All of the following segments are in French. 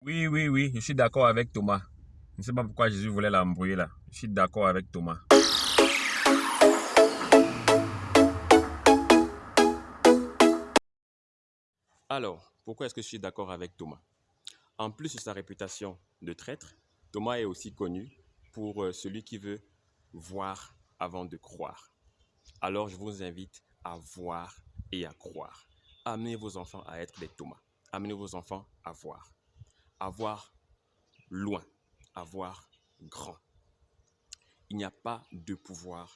Oui, oui, oui, je suis d'accord avec Thomas. Je ne sais pas pourquoi Jésus voulait l'embrouiller là. Je suis d'accord avec Thomas. Alors, pourquoi est-ce que je suis d'accord avec Thomas? En plus de sa réputation de traître, Thomas est aussi connu pour celui qui veut voir avant de croire. Alors, je vous invite à voir et à croire. Amenez vos enfants à être des Thomas. Amenez vos enfants à voir loin, à voir grand. Il n'y a pas de pouvoir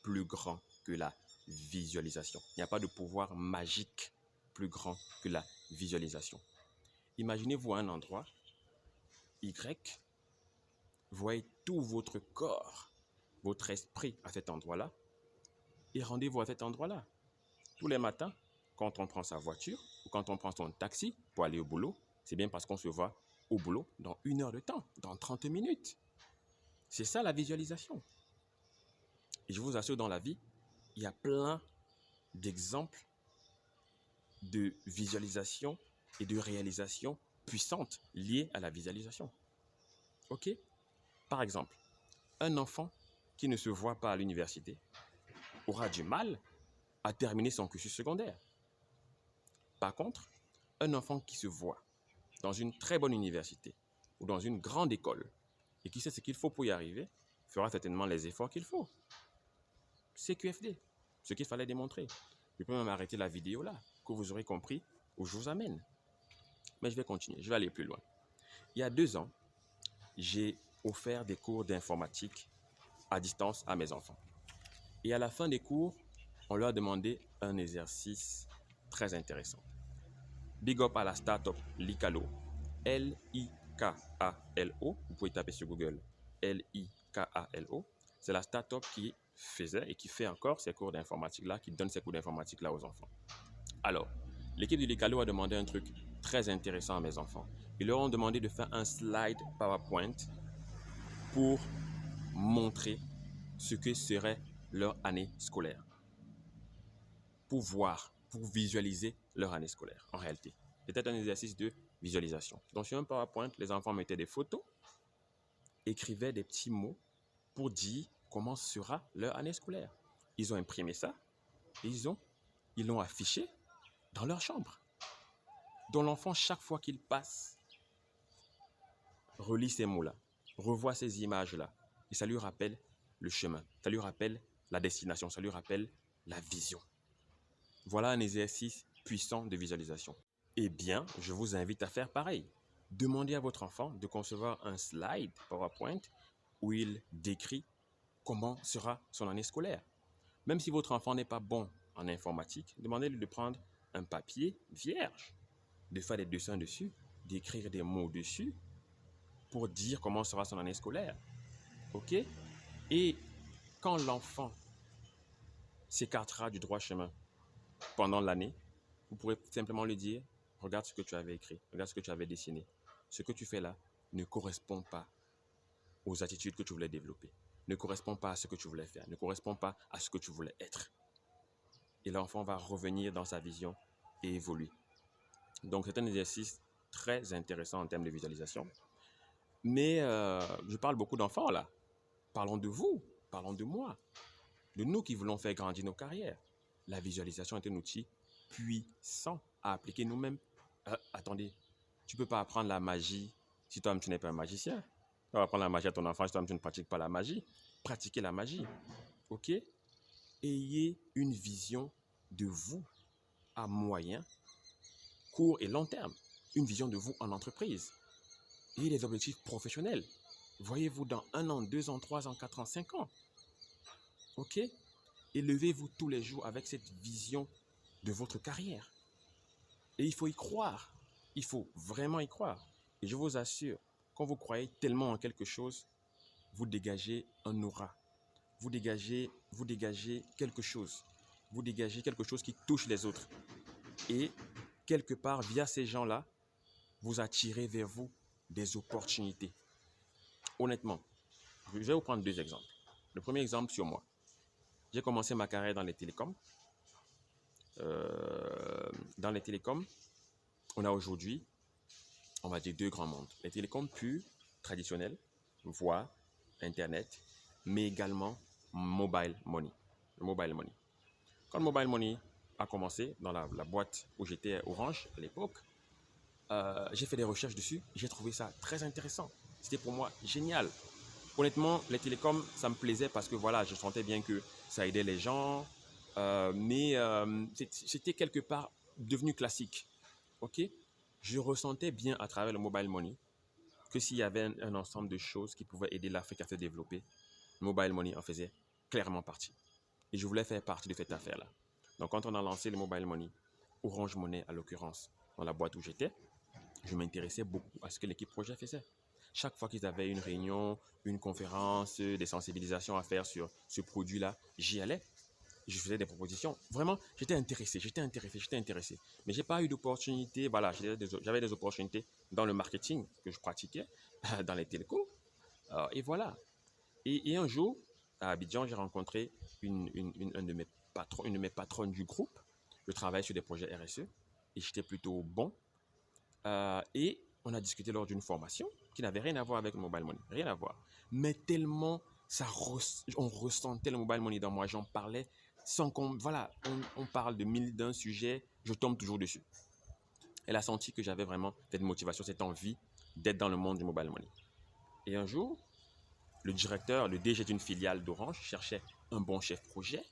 plus grand que la visualisation. Il n'y a pas de pouvoir magique plus grand que la visualisation. Imaginez-vous un endroit Y, voyez tout votre corps, votre esprit à cet endroit-là et rendez-vous à cet endroit-là. Tous les matins, quand on prend sa voiture ou quand on prend son taxi pour aller au boulot, c'est bien parce qu'on se voit au boulot dans 1 heure de temps, dans 30 minutes. C'est ça la visualisation. Et je vous assure, dans la vie, il y a plein d'exemples de visualisation et de réalisation puissantes liées à la visualisation. OK? Par exemple, un enfant qui ne se voit pas à l'université aura du mal à terminer son cursus secondaire. Par contre, un enfant qui se voit dans une très bonne université ou dans une grande école et qui sait ce qu'il faut pour y arriver, fera certainement les efforts qu'il faut. C'est QFD, ce qu'il fallait démontrer. Je peux même arrêter la vidéo là, que vous aurez compris où je vous amène. Mais je vais continuer, je vais aller plus loin. Il y a 2 ans, j'ai offert des cours d'informatique à distance à mes enfants. Et à la fin des cours, on leur a demandé un exercice très intéressant. Big up à la startup Licalo, Likalo. Vous pouvez taper sur Google Likalo. C'est la startup qui faisait et qui fait encore ces cours d'informatique-là, qui donne ces cours d'informatique-là aux enfants. Alors, l'équipe de Licalo a demandé un truc très intéressant à mes enfants. Ils leur ont demandé de faire un slide PowerPoint pour montrer ce que serait leur année scolaire. Pour voir, pour visualiser leur année scolaire, en réalité. C'était un exercice de visualisation. Donc, sur un PowerPoint, les enfants mettaient des photos, écrivaient des petits mots pour dire comment sera leur année scolaire. Ils ont imprimé ça et ils l'ont affiché dans leur chambre. Donc, l'enfant, chaque fois qu'il passe, relit ces mots-là, revoit ces images-là, et ça lui rappelle le chemin, ça lui rappelle la destination, ça lui rappelle la vision. Voilà un exercice puissant de visualisation. Eh bien, je vous invite à faire pareil. Demandez à votre enfant de concevoir un slide PowerPoint où il décrit comment sera son année scolaire. Même si votre enfant n'est pas bon en informatique, demandez-lui de prendre un papier vierge, de faire des dessins dessus, d'écrire des mots dessus pour dire comment sera son année scolaire. OK? Et quand l'enfant s'écartera du droit chemin pendant l'année, vous pourrez simplement lui dire, regarde ce que tu avais écrit, regarde ce que tu avais dessiné. Ce que tu fais là ne correspond pas aux attitudes que tu voulais développer, ne correspond pas à ce que tu voulais faire, ne correspond pas à ce que tu voulais être. Et l'enfant va revenir dans sa vision et évoluer. Donc c'est un exercice très intéressant en termes de visualisation. Mais je parle beaucoup d'enfants là. Parlons de vous, parlons de moi, de nous qui voulons faire grandir nos carrières. La visualisation est un outil puissant à appliquer nous-mêmes. Attendez, tu ne peux pas apprendre la magie si toi-même tu n'es pas un magicien. Tu vas apprendre la magie à ton enfant si toi-même tu ne pratiques pas la magie. Pratiquez la magie, ok? Ayez une vision de vous à moyen, court et long terme. Une vision de vous en entreprise. Ayez des objectifs professionnels. Voyez-vous dans 1 an, 2 ans, 3 ans, 4 ans, 5 ans. Ok? Élevez-vous tous les jours avec cette vision de votre carrière. Et il faut y croire. Il faut vraiment y croire. Et je vous assure, quand vous croyez tellement en quelque chose, vous dégagez un aura. Vous dégagez quelque chose. Vous dégagez quelque chose qui touche les autres. Et quelque part, via ces gens-là, vous attirez vers vous des opportunités. Honnêtement, je vais vous prendre 2 exemples. Le premier exemple sur moi. J'ai commencé ma carrière dans les télécoms. Dans les télécoms, on a aujourd'hui on va dire, deux grands mondes. Les télécoms purs, traditionnels, voix, Internet, mais également mobile money. Le mobile money. Quand le mobile money a commencé dans la boîte où j'étais Orange à l'époque, j'ai fait des recherches dessus. J'ai trouvé ça très intéressant. C'était pour moi génial. Honnêtement, les télécoms, ça me plaisait parce que voilà, je sentais bien que ça aidait les gens, mais c'était quelque part devenu classique. Ok, je ressentais bien à travers le mobile money que s'il y avait un ensemble de choses qui pouvaient aider l'Afrique à se développer, le mobile money en faisait clairement partie. Et je voulais faire partie de cette affaire-là. Donc, quand on a lancé le mobile money, Orange Money à l'occurrence, dans la boîte où j'étais, je m'intéressais beaucoup à ce que l'équipe projet faisait. Chaque fois qu'ils avaient une réunion, une conférence, des sensibilisations à faire sur ce produit-là, j'y allais. Je faisais des propositions. Vraiment, j'étais intéressé. Mais je n'ai pas eu d'opportunité. Voilà, j'avais des opportunités dans le marketing que je pratiquais, dans les télécoms. Et voilà. Et un jour, à Abidjan, j'ai rencontré une de mes patronnes du groupe. Je travaillais sur des projets RSE et j'étais plutôt bon. Et on a discuté lors d'une formation qui n'avait rien à voir avec le mobile money. Rien à voir. Mais tellement on ressentait le mobile money dans moi. J'en parlais sans qu'on... Voilà, on parle de mille d'un sujet, je tombe toujours dessus. Elle a senti que j'avais vraiment cette motivation, cette envie d'être dans le monde du mobile money. Et un jour, le DG d'une filiale d'Orange cherchait un bon chef projet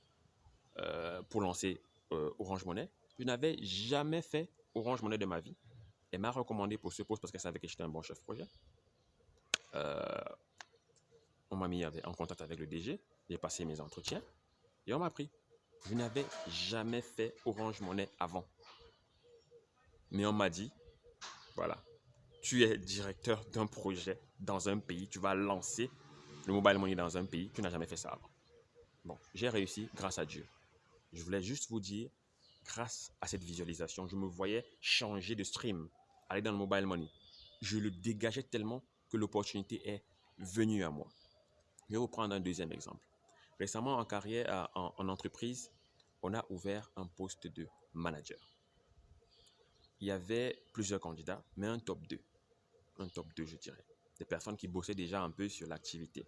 pour lancer Orange Money. Je n'avais jamais fait Orange Money de ma vie. Elle m'a recommandé pour ce poste parce qu'elle savait que j'étais un bon chef projet. On m'a mis en contact avec le DG. J'ai passé mes entretiens et on m'a pris. Je n'avais jamais fait Orange Money avant. Mais on m'a dit, voilà, tu es directeur d'un projet dans un pays, tu vas lancer le mobile money dans un pays, tu n'as jamais fait ça avant. Bon, j'ai réussi grâce à Dieu. Je voulais juste vous dire, grâce à cette visualisation, je me voyais changer de stream, aller dans le mobile money. Je le dégageais tellement que l'opportunité est venue à moi. Je vais vous prendre un deuxième exemple. Récemment, en carrière, en entreprise, on a ouvert un poste de manager. Il y avait plusieurs candidats, mais un top 2. Un top 2, je dirais. Des personnes qui bossaient déjà un peu sur l'activité.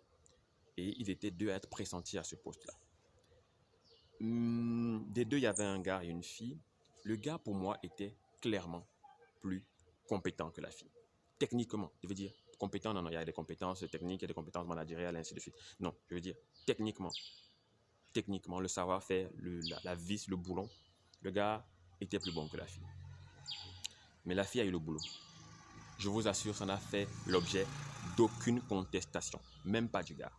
Et ils étaient deux à être pressentis à ce poste-là. Des deux, il y avait un gars et une fille. Le gars, pour moi, était clairement plus compétent que la fille. Techniquement, je veux dire, compétent, non, il y a des compétences techniques, il y a des compétences managériales, ainsi de suite. Non, je veux dire, techniquement, le savoir-faire, la vis, le boulon, le gars était plus bon que la fille. Mais la fille a eu le boulot. Je vous assure, ça n'a fait l'objet d'aucune contestation, même pas du gars.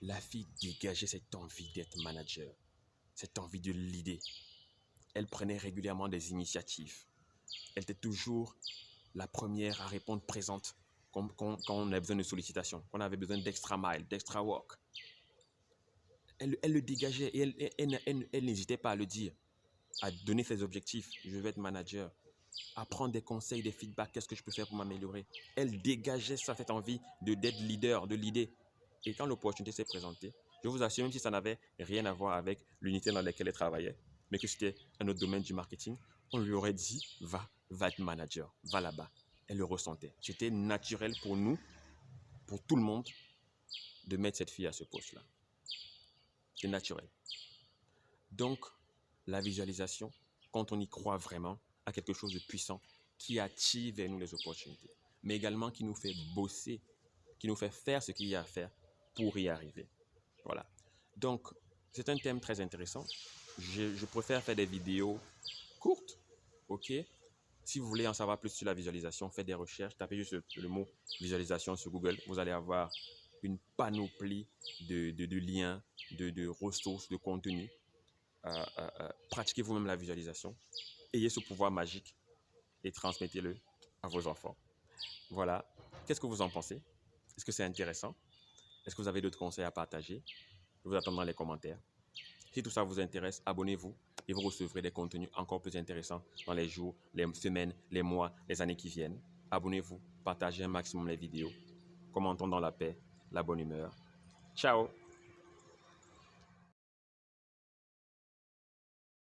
La fille dégageait cette envie d'être manager, cette envie de l'idée. Elle prenait régulièrement des initiatives. Elle était toujours la première à répondre présente quand on avait besoin de sollicitations, quand on avait besoin d'extra mile, d'extra work. Elle le dégageait et elle n'hésitait pas à le dire, à donner ses objectifs. Je vais être manager, à prendre des conseils, des feedbacks, qu'est-ce que je peux faire pour m'améliorer. Elle dégageait cette envie d'être leader, de l'idée. Et quand l'opportunité s'est présentée, je vous assure, même si ça n'avait rien à voir avec l'unité dans laquelle elle travaillait, mais que c'était un autre domaine du marketing, on lui aurait dit, va être manager, va là-bas. Elle le ressentait. C'était naturel pour nous, pour tout le monde, de mettre cette fille à ce poste-là. C'est naturel. Donc, la visualisation, quand on y croit vraiment, a quelque chose de puissant qui attire vers nous les opportunités, mais également qui nous fait bosser, qui nous fait faire ce qu'il y a à faire pour y arriver. Voilà. Donc, c'est un thème très intéressant. Je préfère faire des vidéos courtes, ok? Si vous voulez en savoir plus sur la visualisation, faites des recherches, tapez juste le mot visualisation sur Google. Vous allez avoir une panoplie de liens, de ressources, de contenus. Pratiquez vous-même la visualisation. Ayez ce pouvoir magique et transmettez-le à vos enfants. Voilà. Qu'est-ce que vous en pensez? Est-ce que c'est intéressant? Est-ce que vous avez d'autres conseils à partager? Je vous attends dans les commentaires. Si tout ça vous intéresse, abonnez-vous et vous recevrez des contenus encore plus intéressants dans les jours, les semaines, les mois, les années qui viennent. Abonnez-vous, partagez un maximum les vidéos. Commentons dans la paix, la bonne humeur. Ciao!